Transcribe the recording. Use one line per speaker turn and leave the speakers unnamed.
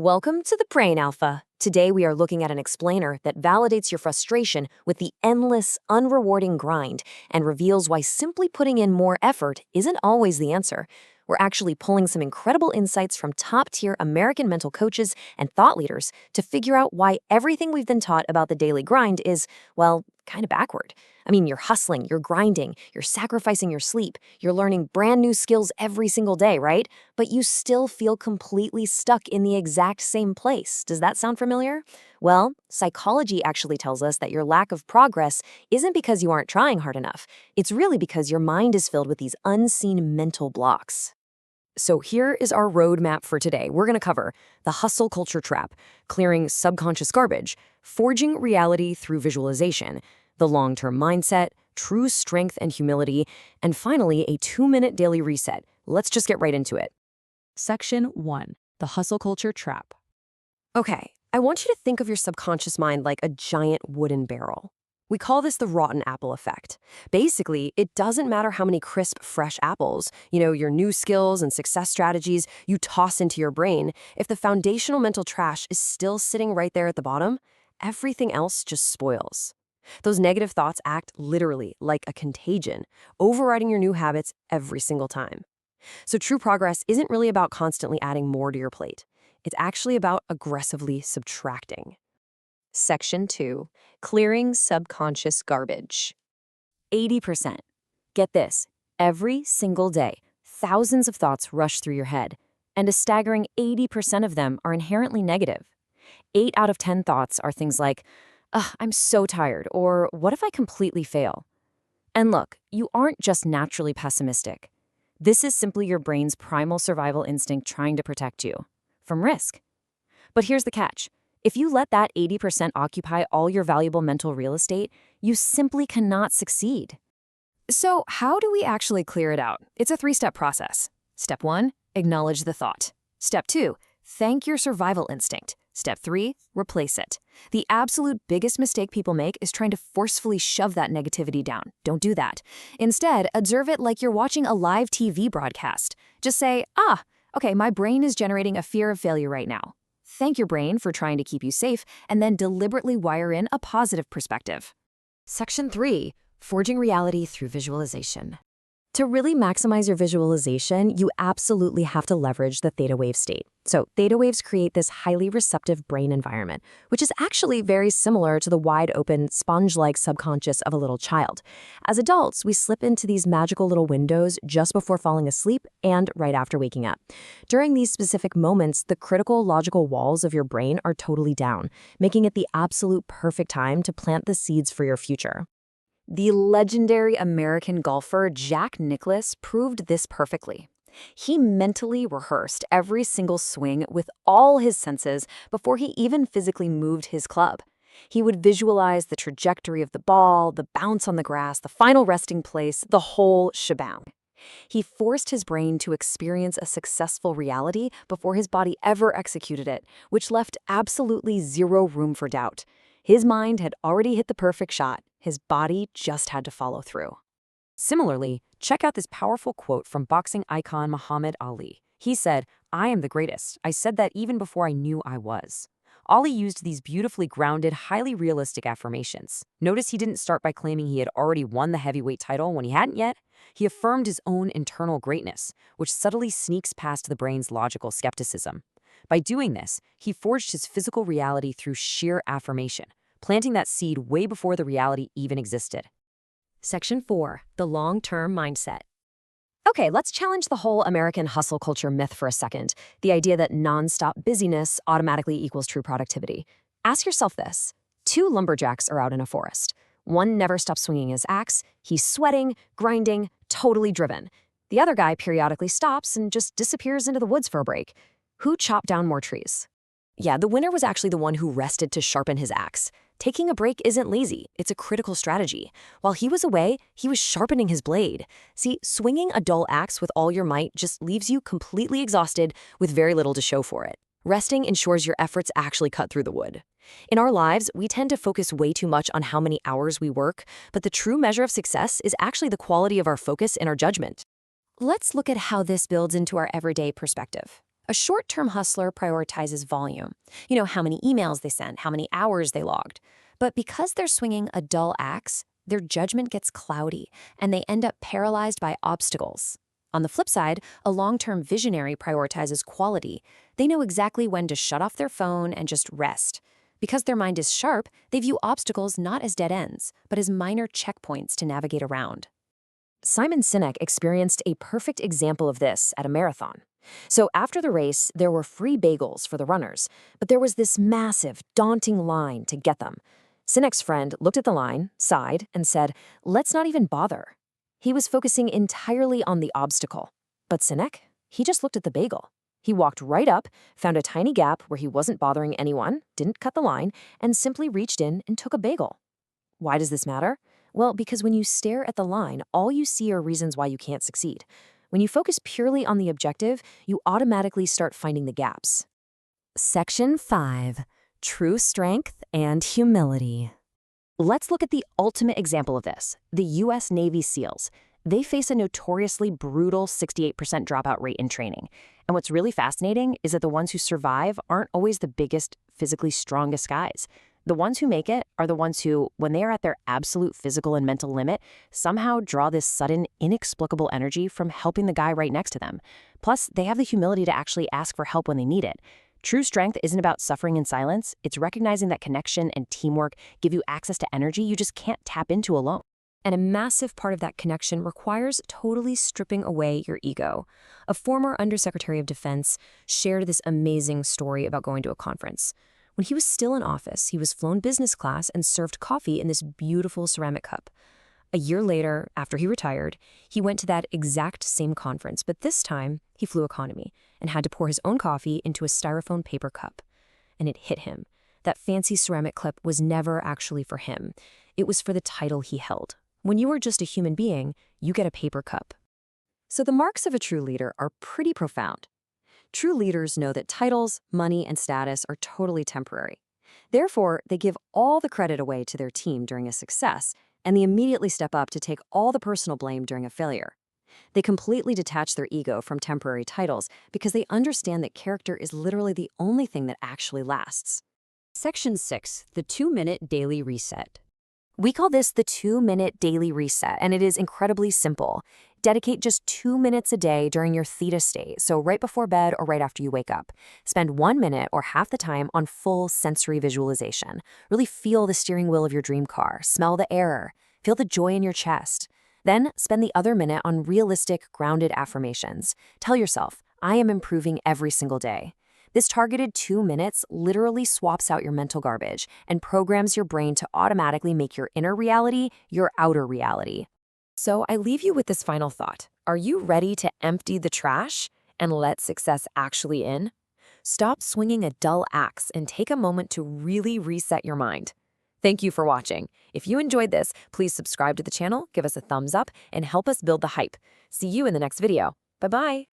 Welcome to the Brain Alpha. Today we are looking at an explainer that validates your frustration with the endless, unrewarding grind and reveals why simply putting in more effort isn't always the answer. We're actually pulling some incredible insights from top-tier American mental coaches and thought leaders to figure out why everything we've been taught about the daily grind is, well, kind of backward. I mean, you're hustling, you're grinding, you're sacrificing your sleep, you're learning brand new skills every single day, right? But you still feel completely stuck in the exact same place. Does that sound familiar? Well, psychology actually tells us that your lack of progress isn't because you aren't trying hard enough. It's really because your mind is filled with these unseen mental blocks. So here is our roadmap for today. We're going to cover the hustle culture trap, clearing subconscious garbage, forging reality through visualization, the long-term mindset, true strength and humility, and finally, a 2-minute daily reset. Let's just get right into it.
Section 1. The hustle culture trap.
Okay, I want you to think of your subconscious mind like a giant wooden barrel. We call this the rotten apple effect. Basically, it doesn't matter how many crisp, fresh apples, your new skills and success strategies you toss into your brain, if the foundational mental trash is still sitting right there at the bottom, everything else just spoils. Those negative thoughts act literally like a contagion, overriding your new habits every single time. So true progress isn't really about constantly adding more to your plate. It's actually about aggressively subtracting. Section 2. Clearing subconscious garbage. 80%. Get this. Every single day, thousands of thoughts rush through your head, and a staggering 80% of them are inherently negative. 8 out of 10 thoughts are things like, "Ugh, I'm so tired," or "What if I completely fail?" And look, you aren't just naturally pessimistic. This is simply your brain's primal survival instinct trying to protect you from risk. But here's the catch. If you let that 80% occupy all your valuable mental real estate, you simply cannot succeed. So how do we actually clear it out? It's a 3-step process. Step 1, acknowledge the thought. Step 2, thank your survival instinct. Step 3, replace it. The absolute biggest mistake people make is trying to forcefully shove that negativity down. Don't do that. Instead, observe it like you're watching a live TV broadcast. Just say, okay, my brain is generating a fear of failure right now. Thank your brain for trying to keep you safe, and then deliberately wire in a positive perspective. Section 3, forging reality through visualization. To really maximize your visualization, you absolutely have to leverage the theta wave state. So theta waves create this highly receptive brain environment, which is actually very similar to the wide-open, sponge-like subconscious of a little child. As adults, we slip into these magical little windows just before falling asleep and right after waking up. During these specific moments, the critical logical walls of your brain are totally down, making it the absolute perfect time to plant the seeds for your future. The legendary American golfer Jack Nicklaus proved this perfectly. He mentally rehearsed every single swing with all his senses before he even physically moved his club. He would visualize the trajectory of the ball, the bounce on the grass, the final resting place, the whole shebang. He forced his brain to experience a successful reality before his body ever executed it, which left absolutely zero room for doubt. His mind had already hit the perfect shot. His body just had to follow through. Similarly, check out this powerful quote from boxing icon Muhammad Ali. He said, "I am the greatest. I said that even before I knew I was." Ali used these beautifully grounded, highly realistic affirmations. Notice he didn't start by claiming he had already won the heavyweight title when he hadn't yet. He affirmed his own internal greatness, which subtly sneaks past the brain's logical skepticism. By doing this, he forged his physical reality through sheer affirmation, planting that seed way before the reality even existed. Section 4, the long-term mindset. Okay, let's challenge the whole American hustle culture myth for a second, the idea that non-stop busyness automatically equals true productivity. Ask yourself this. 2 lumberjacks are out in a forest. One never stops swinging his axe. He's sweating, grinding, totally driven. The other guy periodically stops and just disappears into the woods for a break. Who chopped down more trees? Yeah, the winner was actually the one who rested to sharpen his axe. Taking a break isn't lazy, it's a critical strategy. While he was away, he was sharpening his blade. See, swinging a dull axe with all your might just leaves you completely exhausted with very little to show for it. Resting ensures your efforts actually cut through the wood. In our lives, we tend to focus way too much on how many hours we work, but the true measure of success is actually the quality of our focus and our judgment. Let's look at how this builds into our everyday perspective.
A short-term hustler prioritizes volume. You know, how many emails they send, how many hours they logged. But because they're swinging a dull axe, their judgment gets cloudy, and they end up paralyzed by obstacles. On the flip side, a long-term visionary prioritizes quality. They know exactly when to shut off their phone and just rest. Because their mind is sharp, they view obstacles not as dead ends, but as minor checkpoints to navigate around.
Simon Sinek experienced a perfect example of this at a marathon. So after the race, there were free bagels for the runners, but there was this massive, daunting line to get them. Sinek's friend looked at the line, sighed, and said, "Let's not even bother." He was focusing entirely on the obstacle. But Sinek, he just looked at the bagel. He walked right up, found a tiny gap where he wasn't bothering anyone, didn't cut the line, and simply reached in and took a bagel. Why does this matter? Well, because when you stare at the line, all you see are reasons why you can't succeed. When you focus purely on the objective, you automatically start finding the gaps.
Section 5. True Strength and Humility.
Let's look at the ultimate example of this, the U.S. Navy SEALs. They face a notoriously brutal 68% dropout rate in training. And what's really fascinating is that the ones who survive aren't always the biggest, physically strongest guys. The ones who make it are the ones who, when they are at their absolute physical and mental limit, somehow draw this sudden, inexplicable energy from helping the guy right next to them. Plus, they have the humility to actually ask for help when they need it. True strength isn't about suffering in silence. It's recognizing that connection and teamwork give you access to energy you just can't tap into alone. And a massive part of that connection requires totally stripping away your ego. A former Undersecretary of Defense shared this amazing story about going to a conference. When he was still in office, he was flown business class and served coffee in this beautiful ceramic cup. A year later, after he retired, he went to that exact same conference, but this time he flew economy and had to pour his own coffee into a styrofoam paper cup. And it hit him. That fancy ceramic cup was never actually for him. It was for the title he held. When you are just a human being, you get a paper cup. So the marks of a true leader are pretty profound. True leaders know that titles, money, and status are totally temporary. Therefore, they give all the credit away to their team during a success, and they immediately step up to take all the personal blame during a failure. They completely detach their ego from temporary titles because they understand that character is literally the only thing that actually lasts.
Section 6. The 2-minute daily reset.
We call this the 2-minute daily reset, and it is incredibly simple. Dedicate just 2 minutes a day during your theta state, so right before bed or right after you wake up. Spend 1 minute or half the time on full sensory visualization. Really feel the steering wheel of your dream car, smell the air, feel the joy in your chest. Then spend the other minute on realistic, grounded affirmations. Tell yourself, I am improving every single day. This targeted 2 minutes literally swaps out your mental garbage and programs your brain to automatically make your inner reality your outer reality. So I leave you with this final thought. Are you ready to empty the trash and let success actually in? Stop swinging a dull axe and take a moment to really reset your mind. Thank you for watching. If you enjoyed this, please subscribe to the channel, give us a thumbs up, and help us build the hype. See you in the next video. Bye-bye.